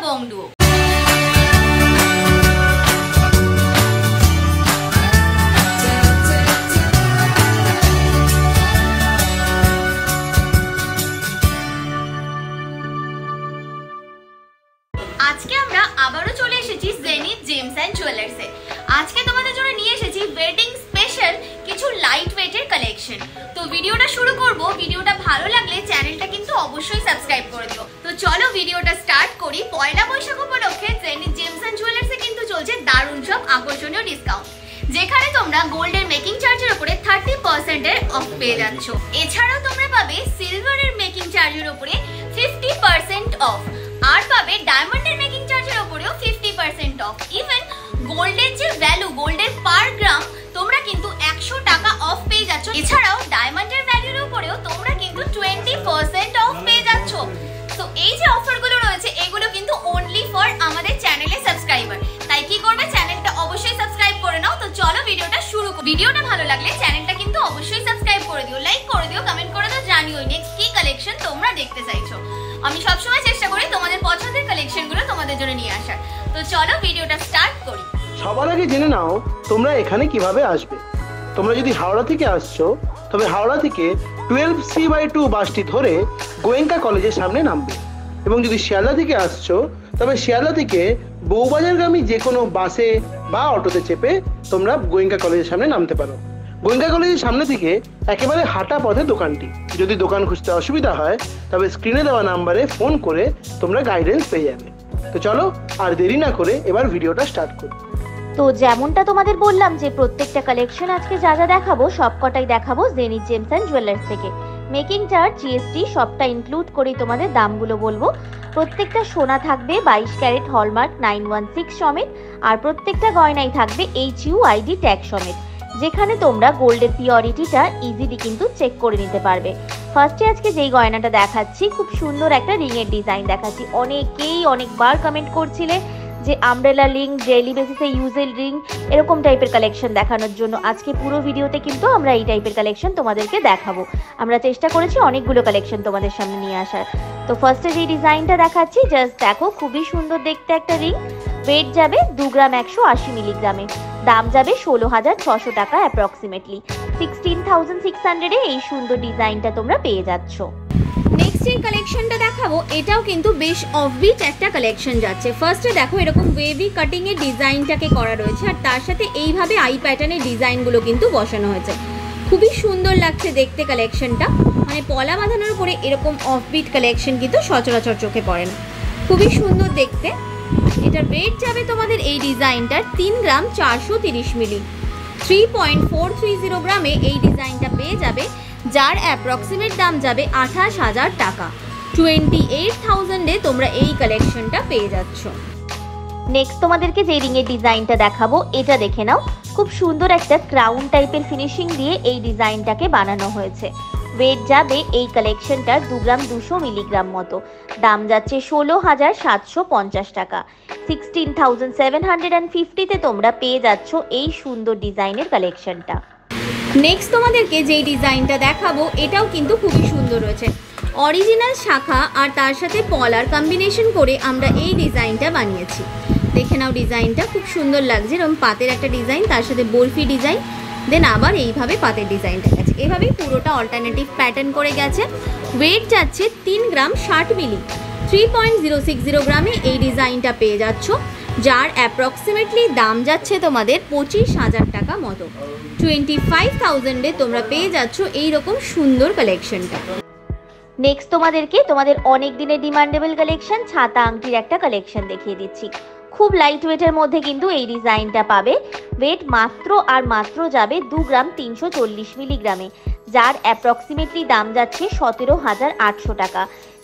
বংডুও। আজকে আমরা আবারও চলে এসেছি জেনিথ জেমস এন্ড জুয়েলার্সে। আজকে তোমাদের জন্য নিয়ে এসেছি ওয়েডিং স্পেশাল কিছু লাইট ওয়েটের কালেকশন। তো ভিডিওটা শুরু করব। ভিডিওটা ভালো লাগলে চ্যানেলটা কিন্তু অবশ্যই সাবস্ক্রাইব করে দিও। তো চলো ভিডিওটা স্টার্ট করি। পয়লা বৈশাখ উপলক্ষে জেনিথ জেমস এন্ড জুয়েলার্সে কিন্তু চলছে দারুণ সব আকর্ষণীয় ডিসকাউন্ট, যেখানে তোমরা গোল্ডের মেকিং চার্জের উপরে 30% এর অফ পেয়ে যাচ্ছ। এছাড়াও তোমরা পাবে সিলভারের মেকিং চার্জের উপরে 50% অফ, আর পাবে ডায়মন্ডের মেকিং চার্জের উপরেও 50% অফ। ইভেন গোল্ডের যে ভ্যালু, গোল্ডের পার গ্রাম তোমরা কিন্তু 100 টাকা অফ পেয়ে যাচ্ছ। এছাড়াও ডায়মন্ডের ভ্যালুর উপরেও তোমরা কিন্তু 20% অফ পেয়ে যাচ্ছ। তো এই যে অফারগুলো রয়েছে এগুলো কিন্তু অনলি ফর আমাদের চ্যানেলের সাবস্ক্রাইবার। তাই কি করবে, চ্যানেলটা অবশ্যই সাবস্ক্রাইব করে নাও। তো চলো ভিডিওটা শুরু করি। ভিডিওটা ভালো লাগলে চ্যানেলটা কিন্তু অবশ্যই সাবস্ক্রাইব করে দিও, লাইক করে দিও, কমেন্ট করে দাও, জানিও নেক্সট কি কালেকশন তোমরা দেখতে চাইছো। আমি সবসময় চেষ্টা করি তোমাদের পছন্দের কালেকশনগুলো তোমাদের জন্য নিয়ে আসার। তো চলো ভিডিওটা স্টার্ট করি। সবার আগে জেনে নাও তোমরা এখানে কিভাবে আসবে। তোমরা যদি হাওড়া থেকে আসছো তবে হাওড়া থেকে 12C/2 বাসটি ধরে গোয়েঙ্কা কলেজের সামনে নামবে, এবং যদি শিয়ালদা থেকে আসছো তবে শিয়ালদা থেকে বউবাজারগামী যে কোনো বাসে বা অটোতে চেপে তোমরা গোয়েঙ্কা কলেজের সামনে নামতে পারো। গোয়েঙ্কা কলেজের সামনে থেকে একেবারে হাঁটা পথে দোকানটি। যদি দোকান খুঁজতে অসুবিধা হয় তবে স্ক্রিনে দেওয়া নাম্বারে ফোন করে তোমরা গাইডেন্স পেয়ে যাবে। তো চলো আর দেরি না করে এবার ভিডিওটা স্টার্ট করি। তো যেমনটা তোমাদের বললাম যে প্রত্যেকটা কালেকশন আজকে যা যা দেখাবো সবকটাই দেখাবো জেনিথ জেমস এন্ড জুয়েলার্স থেকে। মেকিং চার্জ, জিএসটি সবটা ইনক্লুড করেই তোমাদের দামগুলো বলবো। প্রত্যেকটা সোনা থাকবে 22 ক্যারেট হলমার্ক 916 সমেত, আর প্রত্যেকটা গয়নাই থাকবে HUID ট্যাগ সমেত, যেখানে তোমরা গোল্ডের পিওরিটিটা ইজিলি কিন্তু চেক করে নিতে পারবে। ফার্স্টে আজকে যেই গয়নাটা দেখাচ্ছি, খুব সুন্দর একটা রিংয়ের ডিজাইন দেখাচ্ছি। অনেকেই অনেকবার কমেন্ট করছিলে যে আমব্রেলা রিং, ডেইলি বেসিসে ইউজের রিং, এরকম টাইপের কালেকশন দেখানোর জন্য। আজকে পুরো ভিডিওতে কিন্তু আমরা এই টাইপের কালেকশন তোমাদেরকে দেখাবো। আমরা চেষ্টা করেছি অনেকগুলো কালেকশন তোমাদের সামনে নিয়ে আসার। তো ফার্স্টে যে ডিজাইনটা দেখাচ্ছি, জাস্ট দেখো, খুবই সুন্দর দেখতে একটা রিং। ওয়েট যাবে 2 গ্রাম 180 মিলিগ্রামে, দাম যাবে 16,600 টাকা অ্যাপ্রক্সিমেটলি। 16,600 এ এই সুন্দর ডিজাইনটা তোমরা পেয়ে যাচ্ছ। নেক্সট যে কালেকশনটা দেখাবো এটাও কিন্তু বেশ অফবিট একটা কালেকশন যাচ্ছে। ফার্স্টে দেখো এরকম ওয়েভি কাটিং এর ডিজাইনটাকে করা রয়েছে, আর তার সাথে এইভাবে আই প্যাটার্নের ডিজাইনগুলো কিন্তু বসানো হয়েছে। খুবই সুন্দর লাগছে দেখতে কালেকশনটা। মানে পলা বাঁধানোর উপরে এরকম অফবিট কালেকশন কিন্তু সচরাচর চোখে পড়ে না। খুবই সুন্দর দেখতে। এটার ওয়েট যাবে তোমাদের এই ডিজাইনটার 3 গ্রাম 430 মিলি। 3.430 গ্রামে এই ডিজাইনটা পেয়ে যাবে, যার অ্যাপ্রক্সিমেট দাম যাবে 28,000 টাকা। 28,000 এ তোমরা এই কালেকশনটা পেয়ে যাচ্ছ। নেক্সট তোমাদেরকে যে রিংয়ের ডিজাইনটা দেখাবো এটা দেখে নাও। খুব সুন্দর একটা ক্রাউন টাইপের ফিনিশিং দিয়ে এই ডিজাইনটাকে বানানো হয়েছে। ওয়েট যাবে এই কালেকশনটার 2 গ্রাম 200 মিলিগ্রাম মতো, দাম যাচ্ছে 16,750 টাকা। 16,750 তে তোমরা পেয়ে যাচ্ছ এই সুন্দর ডিজাইনের কালেকশনটা। নেক্সট তোমাদেরকে যেই ডিজাইনটা দেখাবো এটাও কিন্তু খুবই সুন্দর রয়েছে। অরিজিনাল শাখা আর তার সাথে পলার কম্বিনেশন করে আমরা এই ডিজাইনটা বানিয়েছি। দেখে নাও ডিজাইনটা খুব সুন্দর লাগছে। এরকম পাতের একটা ডিজাইন, তার সাথে বরফি ডিজাইন, দেন আবার এইভাবে পাতের ডিজাইনটা গেছে। এভাবেই পুরোটা অল্টারনেটিভ প্যাটার্ন করে গেছে। ওয়েট যাচ্ছে 3 গ্রাম 60 মিলি। 3.060 গ্রামে এই ডিজাইনটা পেয়ে যাচ্ছ, যার অ্যাপ্রক্সিমেটলি দাম যাচ্ছে তোমাদের 25,000 টাকা মতো। 25,000 এ তোমরা পেয়ে যাচ্ছ এইরকম সুন্দর কালেকশনটা। নেক্সট তোমাদেরকে তোমাদের অনেক দিনের ডিমান্ডেবল কালেকশন ছাতা আংটির একটা কালেকশন দেখিয়ে দিচ্ছি। খুব লাইট ওয়েটের মধ্যে কিন্তু এই ডিজাইনটা পাবে। ওয়েট মাত্র আর মাত্র যাবে 2 গ্রাম 340 মিলিগ্রামে, যার অ্যাপ্রক্সিমেটলি দাম যাচ্ছে 17,800 টাকা।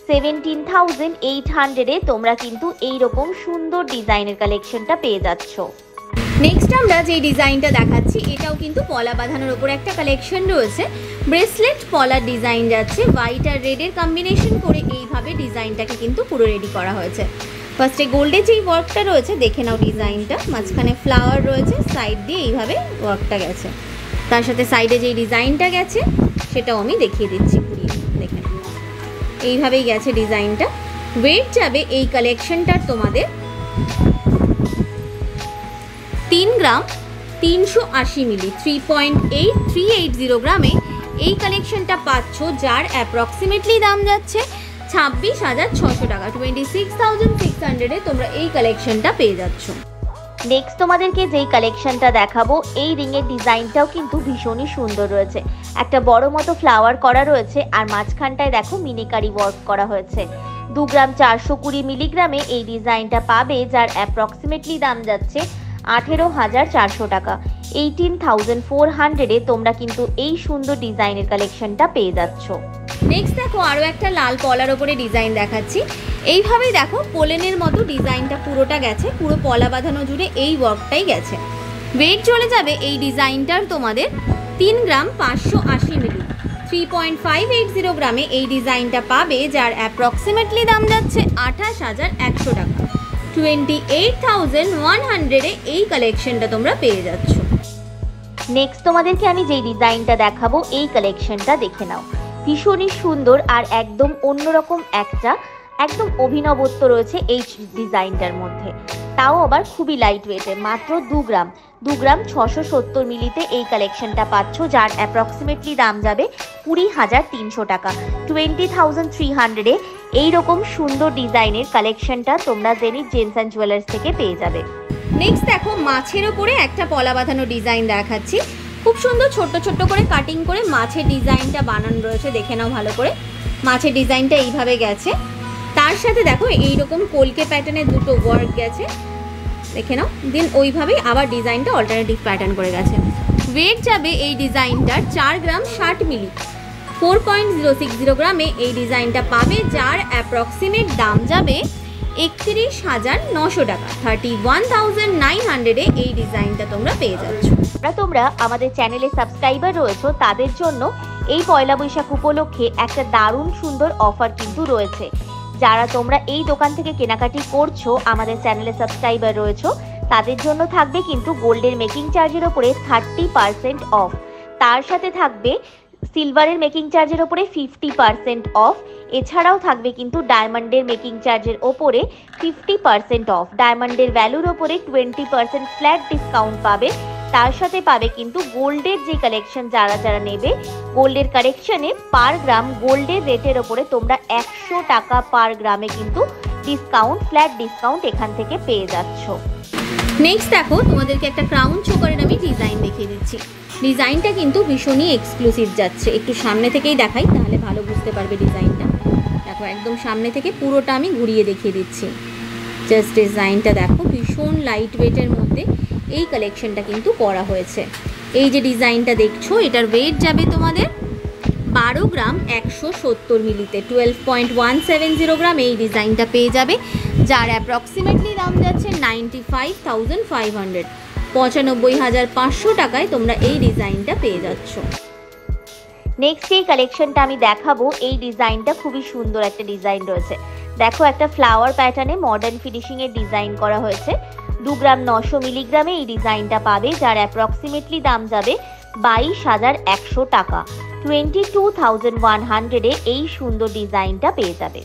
17,800 এ তোমরা কিন্তু এইরকম সুন্দর ডিজাইনের কালেকশনটা পেয়ে যাচ্ছ। নেক্সট আমরা যে ডিজাইনটা দেখাচ্ছি এটাও কিন্তু পলা বাঁধানোর উপর একটা কালেকশন রয়েছে। ব্রেসলেট পলার ডিজাইন যাচ্ছে, হোয়াইট আর রেডের কম্বিনেশন করে এইভাবে ডিজাইনটাকে কিন্তু পুরো রেডি করা হয়েছে। ফার্স্টে গোল্ডের যেই ওয়ার্কটা রয়েছে দেখে নাও ডিজাইনটা, মাঝখানে ফ্লাওয়ার রয়েছে, সাইড দিয়ে এইভাবে ওয়ার্কটা গেছে। তার সাথে সাইডে যেই ডিজাইনটা গেছে সেটাও আমি দেখিয়ে দিচ্ছি, দেখে নাও এইভাবেই গেছে ডিজাইনটা। ওয়েট যাবে এই কালেকশনটার তোমাদের 3 গ্রাম 380 মিলি 3.8380 গ্রামে এই কালেকশনটা পাচ্ছ, যার অ্যাপ্রক্সিমেটলি দাম যাচ্ছে 26,600 টাকা। 26,600-এ তোমরা এই কালেকশনটা পেয়ে যাচ্ছ। নেক্সট তোমাদেরকে যেই কালেকশনটা দেখাবো, এই রিংয়ের ডিজাইনটাও কিন্তু ভীষণই সুন্দর রয়েছে। একটা বড় মতো ফ্লাওয়ার করা রয়েছে আর মাঝখানটায় দেখো মিনিকারি ওয়ার্ক করা হয়েছে। 2 গ্রাম 420 মিলিগ্রামে এই ডিজাইনটা পাবে, যার অ্যাপ্রক্সিমেটলি দাম যাচ্ছে 18,400 টাকা। 18,400-এ তোমরা কিন্তু এই সুন্দর ডিজাইনের কালেকশনটা পেয়ে যাচ্ছ। নেক্সট দেখো আরও একটা লাল পলার ওপরে ডিজাইন দেখাচ্ছি। এইভাবেই দেখো পোলেনের মতো ডিজাইনটা পুরোটা গেছে, পুরো পলা বাঁধানো জুড়ে এই ওয়ার্কটাই গেছে। ওয়েট চলে যাবে এই ডিজাইনটার তোমাদের 3 গ্রাম 580 মিলি 3.580 গ্রামে এই ডিজাইনটা পাবে, যার অ্যাপ্রক্সিমেটলি দাম যাচ্ছে 28,100 টাকা। 28,100-এ এই কালেকশনটা তোমরা পেয়ে যাচ্ছ। নেক্সট তোমাদেরকে আমি যেই ডিজাইনটা দেখাবো, এই কালেকশনটা দেখে নাও। ভীষণই সুন্দর আর একদম অন্যরকম একটা একদম অভিনবত্ব রয়েছে এই ডিজাইনটার মধ্যে, তাও আবার খুবই লাইট ওয়েটের। মাত্র 2 গ্রাম 670 মিলিতে এই কালেকশনটা পাচ্ছ, যার অ্যাপ্রক্সিমেটলি দাম যাবে 20,300 টাকা। 20,300-এ এইরকম সুন্দর ডিজাইনের কালেকশনটা তোমরা জেনিথ জেমস অ্যান্ড জুয়েলার্স থেকে পেয়ে যাবে। নেক্সট দেখো মাছের ওপরে একটা পলা বাঁধানো ডিজাইন দেখাচ্ছি। খুব সুন্দর ছোট্ট ছোট্ট করে কাটিং করে মাছের ডিজাইনটা বানানো রয়েছে, দেখে নাও ভালো করে। মাছের ডিজাইনটা এইভাবে গেছে, তার সাথে দেখো এইরকম কলকে প্যাটার্নের দুটো ওয়ার্ক গেছে, দেখে নাও। দেন ওইভাবেই আবার ডিজাইনটা অল্টারনেটিভ প্যাটার্ন করে গেছে। ওয়েট যাবে এই ডিজাইনটার 4 গ্রাম 60 মিলি 4.060 গ্রামে এই ডিজাইনটা পাবে, যার অ্যাপ্রক্সিমেট দাম যাবে 31,900 টাকা। 31,900-এ এই ডিজাইনটা তোমরা পেয়ে যাচ্ছ। তোমরা আমাদের চ্যানেলে সাবস্ক্রাইবার রয়েছো, তাদের জন্য এই পয়লা বৈশাখ উপলক্ষে একটা দারুণ সুন্দর অফার কিন্তু রয়েছে। যারা তোমরা এই দোকান থেকে কেনাকাটি করছো, আমাদের চ্যানেলে সাবস্ক্রাইবার রয়েছো, তাদের জন্য থাকবে কিন্তু গোল্ডের মেকিং চার্জের ওপরে 30% অফ। তার সাথে থাকবে সিলভারের মেকিং চার্জের ওপরে 50% অফ। এছাড়াও থাকবে কিন্তু ডায়মন্ডের মেকিং চার্জের ওপরে 50% অফ। ডায়মন্ডের ভ্যালুর ওপরে 20% ফ্ল্যাট ডিসকাউন্ট পাবে। তার সাথে পাবে কিন্তু গোল্ডের যে কালেকশন যারা যারা নেবে, গোল্ডের কালেকশনে পার গ্রাম গোল্ডের রেটের ওপরে তোমরা 100 টাকা পার গ্রামে কিন্তু ডিসকাউন্ট, ফ্ল্যাট ডিসকাউন্ট এখান থেকে পেয়ে যাচ্ছ। নেক্সট দেখো তোমাদেরকে একটা ক্রাউন চোকারের আমি ডিজাইন দেখিয়ে দিচ্ছি। ডিজাইনটা কিন্তু ভীষণই এক্সক্লুসিভ যাচ্ছে। একটু সামনে থেকেই দেখাই, তাহলে ভালো বুঝতে পারবে ডিজাইনটা। দেখো একদম সামনে থেকে পুরোটা আমি ঘুরিয়ে দেখিয়ে দিচ্ছি। জাস্ট ডিজাইনটা দেখো, ভীষণ লাইট ওয়েটের মধ্যে এই কালেকশনটা কিন্তু করা হয়েছে। এই যে ডিজাইনটা দেখছো, এটার ওয়েট যাবে তোমাদের 12 গ্রাম 170 মিলিতে 12.170 গ্রাম এই ডিজাইনটা পেয়ে যাবে, যার অ্যাপ্রক্সিমেটলি দাম যাচ্ছে 95,500 95,500 টাকায় তোমরা এই ডিজাইনটা পেয়ে যাচ্ছ। নেক্সট এই কালেকশনটা আমি দেখাবো, এই ডিজাইনটা খুবই সুন্দর একটা ডিজাইন রয়েছে। দেখো একটা ফ্লাওয়ার প্যাটার্নে মডার্ন ফিনিশিং এর ডিজাইন করা হয়েছে। 2 গ্রাম 900 মিলিগ্রামে এই ডিজাইনটা পাবে, যার অ্যাপ্রক্সিমেটলি দাম যাবে 22,100 টাকা। 22,100-এ এই সুন্দর ডিজাইনটা পেয়ে যাবে।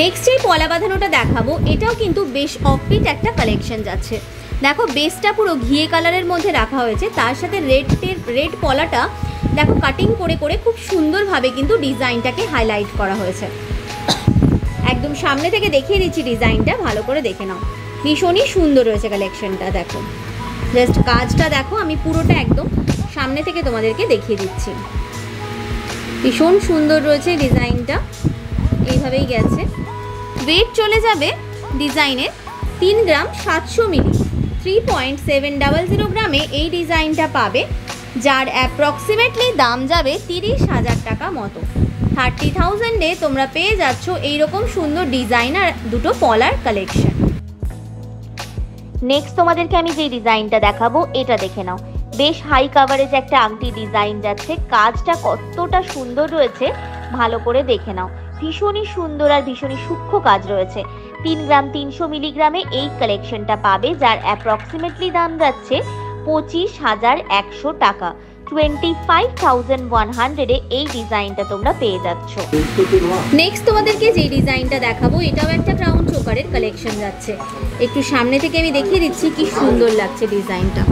নেক্সট এই পলা বাঁধানোটা দেখাবো, এটাও কিন্তু বেশ অফবিট একটা কালেকশন যাচ্ছে। দেখো বেসটা পুরো ঘিয়ে কালারের মধ্যে রাখা হয়েছে, তার সাথে রেড পলাটা দেখো কাটিং করে করে খুব সুন্দরভাবে কিন্তু ডিজাইনটাকে হাইলাইট করা হয়েছে। একদম সামনে থেকে দেখিয়ে দিচ্ছি ডিজাইনটা, ভালো করে দেখে নাও। ভীষণই সুন্দর রয়েছে কালেকশনটা। দেখো জাস্ট কাজটা দেখো, আমি পুরোটা একদম সামনে থেকে তোমাদেরকে দেখিয়ে দিচ্ছি। ভীষণ সুন্দর রয়েছে ডিজাইনটা, এইভাবেই গেছে। ওয়েট চলে যাবে ডিজাইনের 3 গ্রাম 700 মিলি 3.700 গ্রামে এই ডিজাইনটা পাবে, যার অ্যাপ্রক্সিমেটলি দাম যাবে 30,000 টাকা মতো। 30,000-এ তোমরা পেয়ে যাচ্ছ এইরকম সুন্দর ডিজাইন আর দুটো পলার কালেকশন। নেক্সট তোমাদেরকে আমি যে ডিজাইনটা দেখাবো, এটা দেখে নাও। বেশ হাই কাভারেজ একটা আংটি ডিজাইন যাচ্ছে। কাজটা কতটা সুন্দর রয়েছে ভালো করে দেখে নাও। ভীষণই সুন্দর আর ভীষণই সূক্ষ্ম কাজ রয়েছে। 3 গ্রাম 300 মিলিগ্রামে এই কালেকশনটা পাবে, যার অ্যাপ্রক্সিমেটলি দাম যাচ্ছে 25,100 টাকা। 25,100 এই ডিজাইনটা তোমরা পেয়ে যাচ্ছ। নেক্সট তোমাদেরকে যে ডিজাইনটা দেখাবো এটাও একটা ক্রাউন চোকারের কালেকশন যাচ্ছে। একটু সামনে থেকে আমি দেখিয়ে দিচ্ছি কি সুন্দর লাগছে ডিজাইনটা।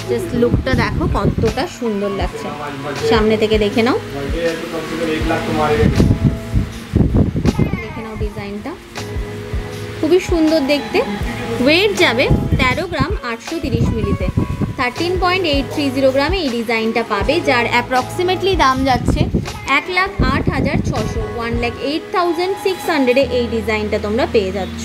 জাস্ট লুকটা দেখো কতটা সুন্দর লাগছে, সামনে থেকে দেখে নাও, দেখে নাও ডিজাইনটা খুবই সুন্দর দেখতে। ওয়েট যাবে 13 গ্রাম 830 মিলিতে, 13.830 গ্রামে এই ডিজাইনটা পাবে, যার অ্যাপ্রক্সিমেটলি দাম যাচ্ছে 1,08,600, 1,08,600 এই ডিজাইনটা তোমরা পেয়ে যাচ্ছ।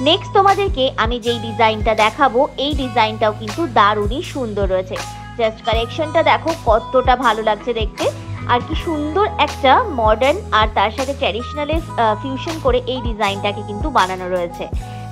নেক্সট তোমাদেরকে আমি যেই ডিজাইনটা দেখাবো এই ডিজাইনটাও কিন্তু দারুণই সুন্দর রয়েছে। জাস্ট কালেকশনটা দেখো কতটা ভালো লাগছে দেখতে, আর কি সুন্দর একটা মডার্ন আর তার সাথে ট্র্যাডিশনালের ফিউশন করে এই ডিজাইনটাকে কিন্তু বানানো রয়েছে।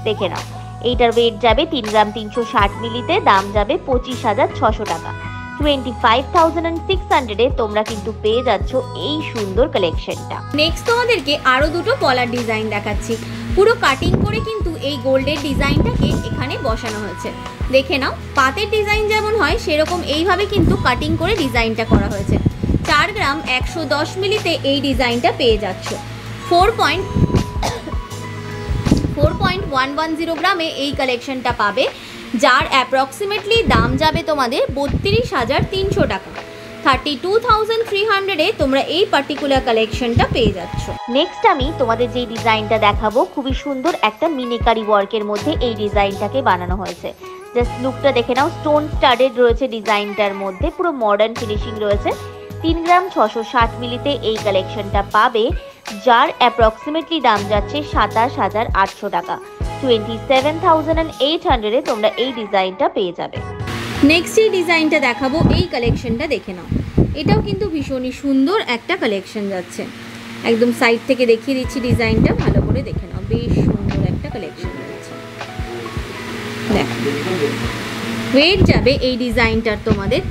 দেখে নাও, এইটার ওয়েট যাবে 3 গ্রাম 360 মিলিতে, দাম যাবে 25,600 টাকা, 25,600 তোমরা কিন্তু পেয়ে যাচ্ছ এই সুন্দর কালেকশনটা। নেক্সট তোমাদেরকে আরো দুটো পলার ডিজাইন দেখাচ্ছি। পুরো কাটিং করে কিন্তু এই গোল্ডের ডিজাইনটাকে এখানে বসানো হয়েছে। দেখে নাও, পাতের ডিজাইন যেমন হয় সেরকম এইভাবে কিন্তু কাটিং করে ডিজাইনটা করা হয়েছে। 4 গ্রাম 110 মিলিতে এই ডিজাইনটা পেয়ে যাচ্ছ। 4.110 গ্রামে এই কালেকশনটা পাবে, যার অ্যাপ্রক্সিমেটলি দাম যাবে তোমাদের 32,300 টাকা, 32,300 তোমরা এই পার্টিকুলার কালেকশনটা পেয়ে যাচ্ছ। নেক্সট আমি তোমাদের যে ডিজাইনটা দেখাবো খুবই সুন্দর একটা মিনিকারি ওয়ার্কের মধ্যে এই ডিজাইনটাকে বানানো হয়েছে। জাস্ট লুকটা দেখে নাও, স্টোন স্টাডেড রয়েছে ডিজাইনটার মধ্যে, পুরো মডার্ন ফিনিশিং রয়েছে। 3 গ্রাম 660 মিলিতে এই কালেকশনটা পাবে, যার অ্যাপ্রক্সিমেটলি দাম যাচ্ছে 27,800 টাকা, 27,800 তোমরা এই ডিজাইনটা পেয়ে যাবে। নেক্সট এই ডিজাইনটা দেখাবো, এই কালেকশনটা দেখে নাও, এটাও কিন্তু ভীষণই সুন্দর একটা কালেকশন যাচ্ছে। একদম সাইড থেকে দেখিয়ে দিচ্ছি ডিজাইনটা, ভালো করে দেখে নাও, বেশ সুন্দর একটা কালেকশন যাচ্ছে। দেখো, ওয়েট যাবে এই ডিজাইনটার তোমাদের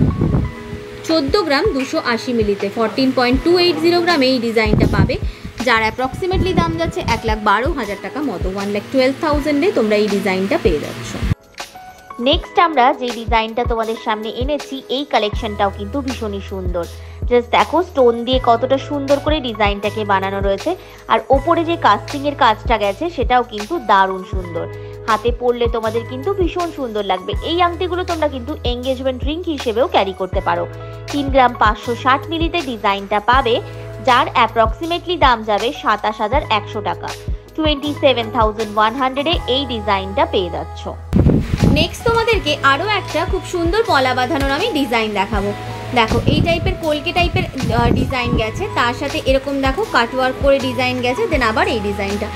14 গ্রাম 280 মিলিতে, 14.280 গ্রামে এই ডিজাইনটা পাবে, যার অ্যাপ্রক্সিমেটলি দাম যাচ্ছে 1,12,000 টাকা মতো, 1,12,000 তোমরা এই ডিজাইনটা পেয়ে যাচ্ছ। নেক্সট আমরা যে ডিজাইনটা তোমাদের সামনে এনেছি এই কালেকশনটাও কিন্তু ভীষণই সুন্দর। জাস্ট দেখো স্টোন দিয়ে কতটা সুন্দর করে ডিজাইনটাকে বানানো রয়েছে, আর ওপরে যে কাস্টিং এর কাজটা গেছে সেটাও কিন্তু দারুণ সুন্দর। হাতে পরলে তোমাদের কিন্তু ভীষণ সুন্দর লাগবে। এই আংটিগুলো তোমরা কিন্তু এঙ্গেজমেন্ট রিং হিসেবেও ক্যারি করতে পারো। 3 গ্রাম 560 মিলিতে ডিজাইনটা পাবে, যার অ্যাপ্রক্সিমেটলি দাম যাবে 27,100 টাকা, 27,100 এই ডিজাইনটা পেয়ে যাচ্ছ। নেক্সট তোমাদেরকে আরও একটা খুব সুন্দর পলা বাঁধানোর আমি ডিজাইন দেখাবো। দেখো, এই টাইপের কলকে টাইপের ডিজাইন গেছে, তার সাথে এরকম দেখো কাটওয়ার্ক করে ডিজাইন গেছে, দেন আবার এই ডিজাইনটা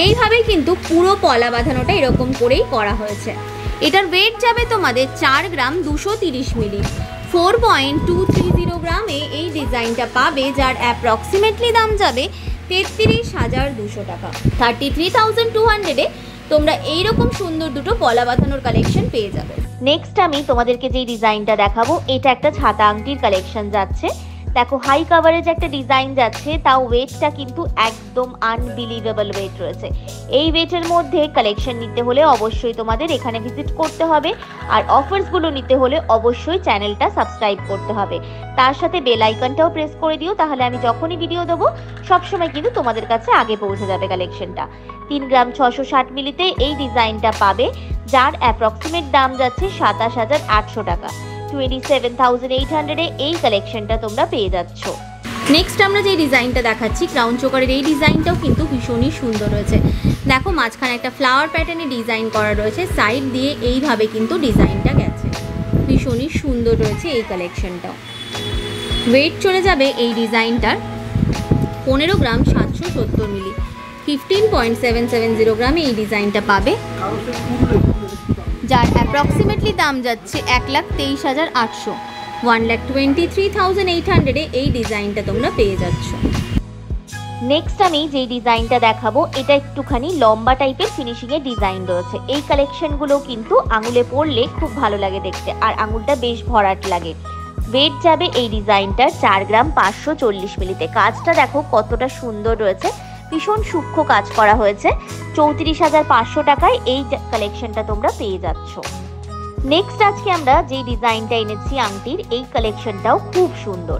এইভাবেই কিন্তু পুরো পলা বাঁধানোটা এরকম করেই করা হয়েছে। এটার ওয়েট যাবে তোমাদের 4 গ্রাম 230 মিলি, 4.230 গ্রামে এই ডিজাইনটা পাবে, যার অ্যাপ্রক্সিমেটলি দাম যাবে 33,200 টাকা, 33,200 তোমরা এইরকম সুন্দর দুটো পলা বাঁধানোর কালেকশন পেয়ে যাবে। নেক্সট আমি তোমাদেরকে যে ডিজাইনটা দেখাবো এটা একটা ছাতা আংটির কালেকশন যাচ্ছে। দেখো, হাই কাভারেজ একটা ডিজাইন যাচ্ছে, তাও ওয়েটটা কিন্তু একদম আনবিলিভেবল ওয়েট রয়েছে। এই ওয়েটের মধ্যে কালেকশন নিতে হলে অবশ্যই তোমাদের এখানে ভিজিট করতে হবে, আর অফার্সগুলো নিতে হলে অবশ্যই চ্যানেলটা সাবস্ক্রাইব করতে হবে। তার সাথে বেল আইকনটাও প্রেস করে দিও, তাহলে আমি যখনই ভিডিও দেবো সবসময় কিন্তু তোমাদের কাছে আগে পৌঁছে যাবে কালেকশনটা। 3 গ্রাম 660 মিলিতে এই ডিজাইনটা পাবে, যার অ্যাপ্রক্সিমেট দাম যাচ্ছে 27,800 টাকা, 27,800 এই কালেকশনটা তোমরা পেয়ে যাচ্ছ। নেক্সট আমরা যে ডিজাইনটা দেখাচ্ছি ক্রাউন চোকারের, এই ডিজাইনটাও কিন্তু ভীষণই সুন্দর রয়েছে। দেখো, মাঝখানে একটা ফ্লাওয়ার প্যাটার্নে ডিজাইন করা রয়েছে, সাইড দিয়ে এইভাবে কিন্তু ডিজাইনটা গেছে, ভীষণই সুন্দর রয়েছে এই কালেকশনটাও। ওয়েট চলে যাবে এই ডিজাইনটার 15 গ্রাম 770 মিলি, 15.770 গ্রামে এই ডিজাইনটা পাবে, যার অ্যাপ্রক্সিমেটলি দাম যাচ্ছে 1,23,800, 1,23,800 এই ডিজাইনটা তোমরা পেয়ে যাচ্ছ। নেক্সট আমি যে ডিজাইনটা দেখাবো এটা একটুখানি লম্বা টাইপের ফিনিশিং এর ডিজাইন রয়েছে। এই কালেকশনগুলো কিন্তু আঙুলে পরলে খুব ভালো লাগে দেখতে, আর আঙুলটা বেশ ভরাট লাগে। ওয়েট যাবে এই ডিজাইনটার 4 গ্রাম 540 মিলিতে। কাজটা দেখো কতটা সুন্দর রয়েছে, ভীষণ সূক্ষ্ম কাজ করা হয়েছে। 34,500 টাকায় এই কালেকশনটা তোমরা পেয়ে যাচ্ছ। নেক্সট আজকে আমরা যে ডিজাইনটা এনেছি আংটির, এই কালেকশনটাও খুব সুন্দর।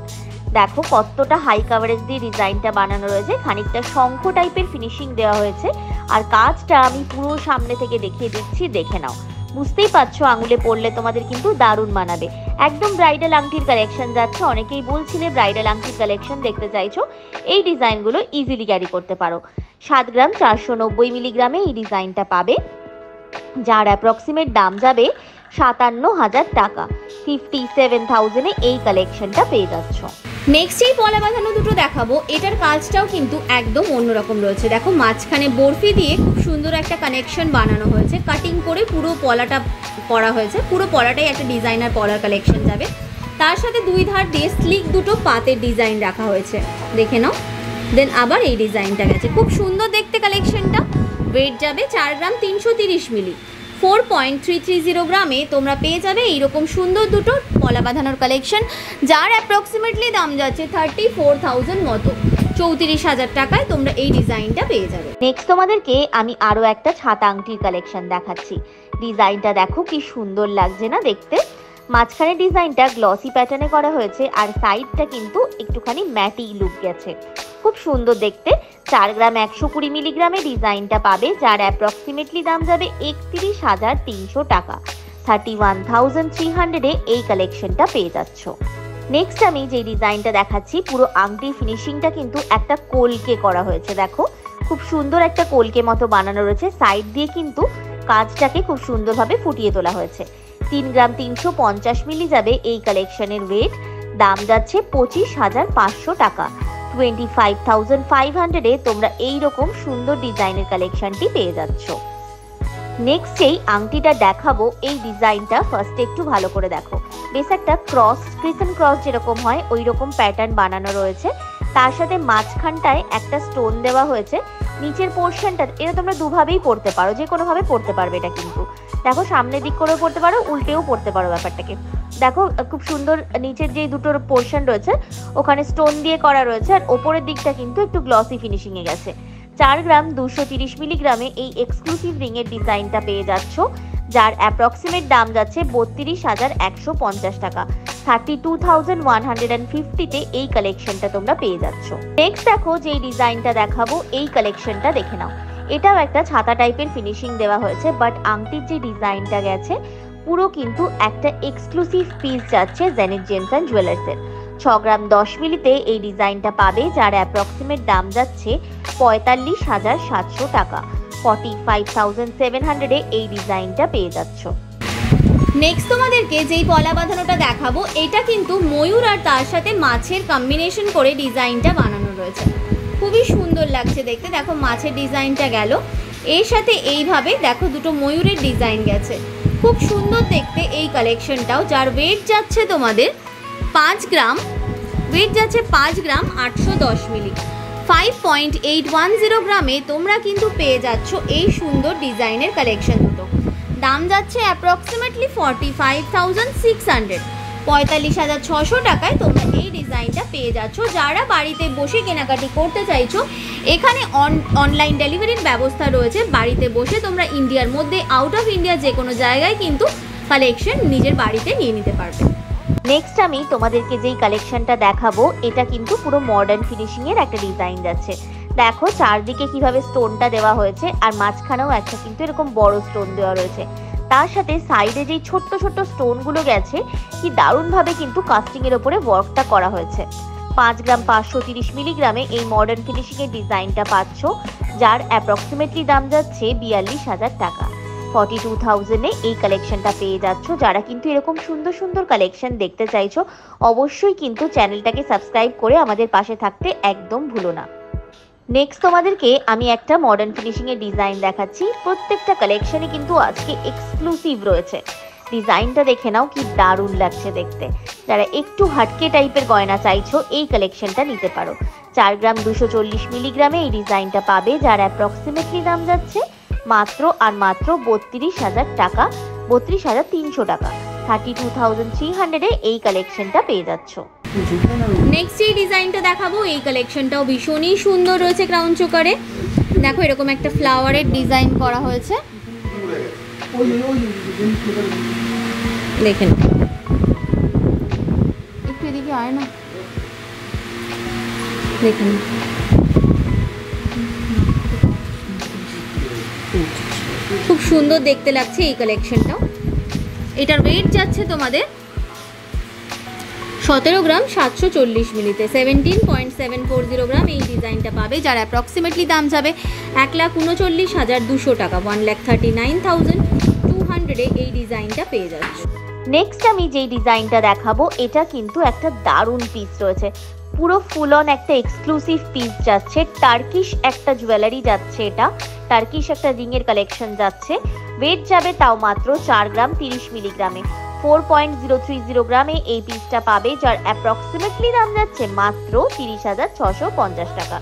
দেখো কতটা হাই কাভারেজ দিয়ে ডিজাইনটা বানানো রয়েছে, খানিকটা শঙ্খ টাইপের ফিনিশিং দেওয়া হয়েছে। আর কাজটা আমি পুরো সামনে থেকে দেখিয়ে দিচ্ছি, দেখে নাও। বুঝতেই পারছো আঙুলে পরলে তোমাদের কিন্তু দারুণ মানাবে। একদম ব্রাইডাল আংটির কালেকশন যাচ্ছে। অনেকেই বলছিলে ব্রাইডাল আংটির কালেকশন দেখতে চাইছো, এই ডিজাইনগুলো ইজিলি ক্যারি করতে পারো। 7 গ্রাম 490 মিলিগ্রামে এই ডিজাইনটা পাবে, যার অ্যাপ্রক্সিমেট দাম যাবে 57,000 টাকা। 57,000-এ এই কালেকশনটা পেয়ে যাচ্ছ। নেক্সট এই পলা বাঁধানো দুটো দেখাবো, এটার কাজটাও কিন্তু একদম অন্যরকম রয়েছে। দেখো মাঝখানে বরফি দিয়ে খুব সুন্দর একটা কানেকশন বানানো হয়েছে, কাটিং করে পুরো পলাটা করা হয়েছে। পুরো পলাটাই একটা ডিজাইনার পলার কালেকশন যাবে। তার সাথে দুই ধার দিয়ে স্লিক দুটো পাতের ডিজাইন রাখা হয়েছে, দেখে নাও। দেন আবার এই ডিজাইনটা গেছে, খুব সুন্দর দেখতে কালেকশনটা। ওয়েট যাবে 4 গ্রাম 330 মিলি। 4.330 গ্রামে তোমরা পেয়ে যাবে এইরকম সুন্দর দুটো পলা বাঁধানোর কালেকশন, যার অ্যাপ্রক্সিমেটলি দাম যাচ্ছে 34,000 মতো। 34,000 টাকায় তোমরা এই ডিজাইনটা পেয়ে যাবে। নেক্সট তোমাদেরকে আমি আরো একটা ছাতা আংটির কালেকশন দেখাচ্ছি। ডিজাইনটা দেখো কি সুন্দর লাগছে না দেখতে। মাঝখানে ডিজাইনটা গ্লসি প্যাটার্নে করা হয়েছে, আর সাইডটা কিন্তু একটুখানি ম্যাটি লুক গেছে, খুব সুন্দর দেখতে। 4 গ্রাম 120 মিলিগ্রামে ডিজাইনটা পাবে, যার অ্যাপ্রক্সিমেটলি দাম যাবে 31,300 টাকা। 31,300-এ এই কালেকশনটা পেয়ে যাচ্ছ। নেক্সট আমি যে ডিজাইনটা দেখাচ্ছি, পুরো আংটির ফিনিশিংটা কিন্তু একটা কোলকে করা হয়েছে। দেখো খুব সুন্দর একটা কোলকে মতো বানানো রয়েছে, সাইড দিয়ে কিন্তু কাজটাকে খুব সুন্দরভাবে ফুটিয়ে তোলা হয়েছে। 3 গ্রাম 350 মিলি যাবে এই কালেকশনের ওয়েট, দাম যাচ্ছে 25,500 টাকা। 25,500-এ তোমরা এইরকম সুন্দর ডিজাইনের কালেকশনটি পেয়ে যাচ্ছ। নেক্সট এই আংটিটা দেখাবো, এই ডিজাইনটা ফার্স্টে একটু ভালো করে দেখো। বেশ একটা ক্রস, ক্রিসেন্ট ক্রস যেরকম হয় ওই রকম প্যাটার্ন বানানো রয়েছে। তার সাথে মাঝখানটায় একটা স্টোন দেওয়া হয়েছে। নিচের পোর্শনটা এটা তোমরা দুভাবেই পড়তে পারো, যে কোনোভাবে পড়তে পারবে এটা কিন্তু। দেখো সামনের দিক করেও পড়তে পারো, উল্টেও পড়তে পারো ব্যাপারটাকে। দেখো খুব সুন্দর নিচের যে দুটোর পোর্শন রয়েছে ওখানে স্টোন দিয়ে করা রয়েছে, আর ওপরের দিকটা কিন্তু একটু গ্লসি ফিনিশিং এ গেছে। 4 গ্রাম 230 মিলিগ্রামে এই এক্সক্লুসিভ রিং এর ডিজাইনটা পেয়ে যাচ্ছ, যার অ্যাপ্রক্সিমেট দাম যাচ্ছে 32,150 টাকা। 32,150-তে এই কালেকশনটা তোমরা পেয়ে যাচ্ছ। নেক্সট দেখো যে ডিজাইনটা দেখাবো, এই কালেকশনটা দেখে নাও। এটাও একটা ছাতা টাইপের ফিনিশিং দেওয়া হয়েছে, বাট আংটির যে ডিজাইনটা গেছে পুরো কিন্তু একটা এক্সক্লুসিভ পিস যাচ্ছে জেনিথ জেমস অ্যান্ড জুয়েলার্সের। 6 গ্রাম 10 মিলিতে এই ডিজাইনটা পাবে, যার অ্যাপ্রক্সিমেট দাম যাচ্ছে 45,700 টাকা। 45,700-এ এই ডিজাইনটা পেয়ে যাচ্ছ। নেক্সট তোমাদেরকে যেই পলা বাঁধানোটা দেখাবো, এটা কিন্তু ময়ূর আর তার সাথে মাছের কম্বিনেশন করে ডিজাইনটা বানানো রয়েছে, খুবই সুন্দর লাগছে দেখতে। দেখো মাছের ডিজাইনটা গেল, এর সাথে এইভাবে দেখো দুটো ময়ূরের ডিজাইন গেছে, খুব সুন্দর দেখতে এই কালেকশনটাও। যার ওয়েট যাচ্ছে তোমাদের 5 গ্রাম, ওয়েট যাচ্ছে 5 গ্রাম 810 মিলি। 5.810 গ্রামে তোমরা কিন্তু পেয়ে যাচ্ছ এই সুন্দর ডিজাইনের কালেকশন দুটো। দাম যাচ্ছে অ্যাপ্রক্সিমেটলি 45,600, 45,600 টাকায় তোমরা এই ডিজাইনটা পেয়ে যাচ্ছ। যারা বাড়িতে বসে কেনাকাটি করতে চাইছো, এখানে অনলাইন ডেলিভারির ব্যবস্থা রয়েছে। বাড়িতে বসে তোমরা ইন্ডিয়ার মধ্যে, আউট অফ ইন্ডিয়া যে কোনো জায়গায় কিন্তু কালেকশন নিজের বাড়িতে নিয়ে নিতে পারবে। নেক্সট আমি তোমাদেরকে যেই কালেকশনটা দেখাবো, এটা কিন্তু পুরো মডার্ন ফিনিশিং এর একটা ডিজাইন যাচ্ছে। দেখো চারদিকে কিভাবে স্টোনটা দেওয়া হয়েছে, আর মাঝখানেও একটা কিন্তু এরকম বড় স্টোন দেওয়া রয়েছে। তার সাথে সাইডে যেই ছোট্ট ছোট্ট স্টোনগুলো গেছে, কি দারুণভাবে কিন্তু কাস্টিং এর উপরে ওয়ার্কটা করা হয়েছে। 5 গ্রাম 530 মিলিগ্রামে এই মডার্ন ফিনিশিং এর ডিজাইনটা পাচ্ছ, যার অ্যাপ্রক্সিমেটলি দাম যাচ্ছে 42,000 টাকা। 42,000-এ এই কালেকশনটা পেয়ে যাচ্ছ। যারা কিন্তু এরকম সুন্দর সুন্দর কালেকশন দেখতে চাইছো, অবশ্যই কিন্তু চ্যানেলটাকে সাবস্ক্রাইব করে আমাদের পাশে থাকতে একদম ভুলো না। নেক্সট তোমাদেরকে আমি একটা মডার্ন ফিনিশিং এর ডিজাইন দেখাচ্ছি। প্রত্যেকটা কালেকশনে কিন্তু আজকে এক্সক্লুসিভ রয়েছে। ডিজাইনটা দেখে নাও, কি দারুণ লাগছে দেখতে। যারা একটু হাটকে টাইপের গয়না চাইছো, এই কালেকশনটা নিতে পারো। 4 গ্রাম 240 মিলিগ্রামে এই ডিজাইনটা পাবে, যার অ্যাপ্রক্সিমেটলি দাম যাচ্ছে মাত্র আর মাত্র 32,000 টাকা, 32,300 টাকা। 32,300-এ এই কালেকশনটা পেয়ে যাচ্ছ। নেক্সট এই ডিজাইনটা দেখাবো, এই কালেকশনটাও ভীষণই সুন্দর রয়েছে ক্রাউন চোকারে। দেখো এরকম একটা ফ্লাওয়ারের ডিজাইন করা হয়েছে। দেখে নাও, একটু এদিকে আয় না, দেখে নাও। খুব সুন্দর দেখতে লাগছে এই কালেকশনটাও। এটার ওয়েট যাচ্ছে তোমাদের 17 গ্রাম 740 মিলিতে, 17.740 গ্রাম এই ডিজাইনটা পাবে, যার অ্যাপ্রক্সিমেটলি দাম যাবে 1,39,200 টাকা, 1,39,200 এই ডিজাইনটা পেয়ে যাচ্ছে। নেক্সট আমি যেই ডিজাইনটা দেখাবো এটা কিন্তু একটা দারুণ পিস রয়েছে, পুরো ফুল অন একটা এক্সক্লুসিভ পিস যাচ্ছে, টার্কিশ একটা জুয়েলারি যাচ্ছে, এটা টার্কিশ একটা রিংয়ের কালেকশন যাচ্ছে। ওয়েট যাবে তাও মাত্র 4 গ্রাম 30 মিলিগ্রামে, 4.030 গ্রামে এই পিসটা পাবে, যার অ্যাপ্রক্সিমেটলি দাম যাচ্ছে মাত্র 30,650 টাকা,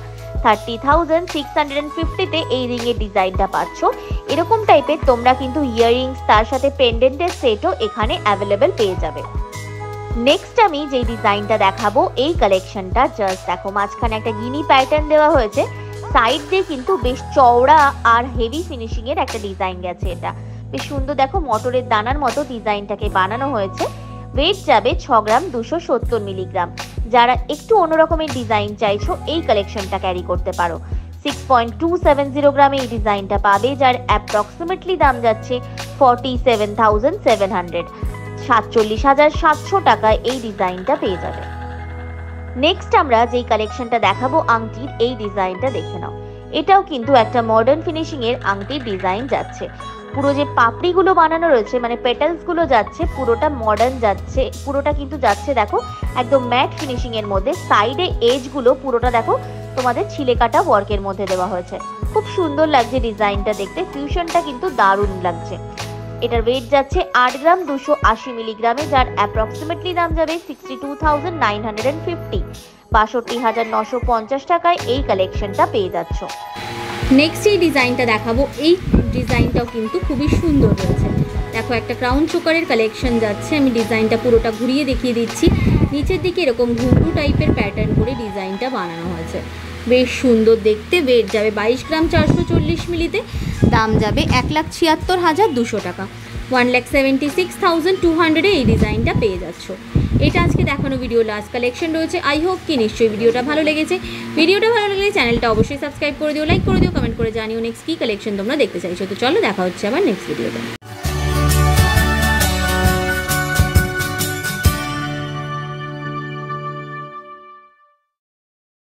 30,650-তে এই রিংয়ের ডিজাইনটা পাচ্ছ। এরকম টাইপের তোমরা কিন্তু ইয়াররিংস তার সাথে পেন্ডেন্টের সেটও এখানে অ্যাভেলেবেল পেয়ে যাবে। নেক্সট আমি যেই ডিজাইনটা দেখাবো এই কালেকশনটা জাস্ট দেখো, মাঝখানে একটা গিনি প্যাটার্ন দেওয়া হয়েছে, সাইড দিয়ে কিন্তু বেশ চওড়া আর হেভি ফিনিশিং এর একটা ডিজাইন গেছে, এটা বেশ সুন্দর দেখো, মটরের দানার মতো ডিজাইনটাকে বানানো হয়েছে। ওয়েট যাবে 6 গ্রাম 270 মিলিগ্রাম, যারা একটু অন্যরকমের ডিজাইন চাইছো এই কালেকশনটা ক্যারি করতে পারো। 6.270 গ্রামে এই ডিজাইনটা পাবে, যার অ্যাপ্রক্সিমেটলি দাম যাচ্ছে 47,700, 47,700 টাকায় এই ডিজাইনটা পেয়ে যাবে। নেক্সট আমরা যেই কালেকশনটা দেখাবো আংটির, এই ডিজাইনটা দেখে নাও, এটাও কিন্তু একটা মডার্ন ফিনিশিং এর আংটির ডিজাইন যাচ্ছে, পুরো যে পাপড়িগুলো বানানো রয়েছে মানে পেটালস গুলো যাচ্ছে পুরোটা মডার্ন যাচ্ছে, পুরোটা কিন্তু যাচ্ছে দেখো একদম ম্যাট ফিনিশিং এর মধ্যে, সাইডে এজ গুলো পুরোটা দেখো তোমাদের ছিলে কাটা ওয়ার্কের মধ্যে দেওয়া হয়েছে, খুব সুন্দর লাগছে ডিজাইনটা দেখতে, ফিউশনটা কিন্তু দারুণ লাগছে। এটার ওয়েট যাচ্ছে 8 গ্রাম 280 মিলিগ্রামে, যার অ্যাপ্রক্সিমেটলি দাম যাবে 62,950, 62,950 টাকায় এই কালেকশনটা পেয়ে যাচ্ছ। নেক্সট এই ডিজাইনটা দেখাবো, এই ডিজাইনটাও কিন্তু খুবই সুন্দর রয়েছে, দেখো একটা ক্রাউন চোকারের কালেকশন যাচ্ছে, আমি ডিজাইনটা পুরোটা ঘুরিয়ে দেখিয়ে দিচ্ছি, নিচের দিকে এরকম ঘুঘু টাইপের প্যাটার্ন করে ডিজাইনটা বানানো হয়েছে, বেশ সুন্দর দেখতে। ওয়েট যাবে 22 গ্রাম 440 মিলিতে, দাম যাবে 1,76,200 টাকা, 1,76,200 এই ডিজাইনটা পেয়ে যাচ্ছ। এটা আজকে দেখানো ভিডিও লাস্ট কালেকশন রয়েছে। আই হোপ কি নিশ্চয়ই ভিডিওটা ভালো লেগেছে। ভিডিওটা ভালো লাগলে চ্যানেলটা অবশ্যই সাবস্ক্রাইব করে দিও, লাইক করে দিও, কমেন্ট করে জানিও নেক্সট কী কালেকশন তোমরা দেখতে চাইছো। তো চলো দেখা হচ্ছে আবার নেক্সট ভিডিওতে।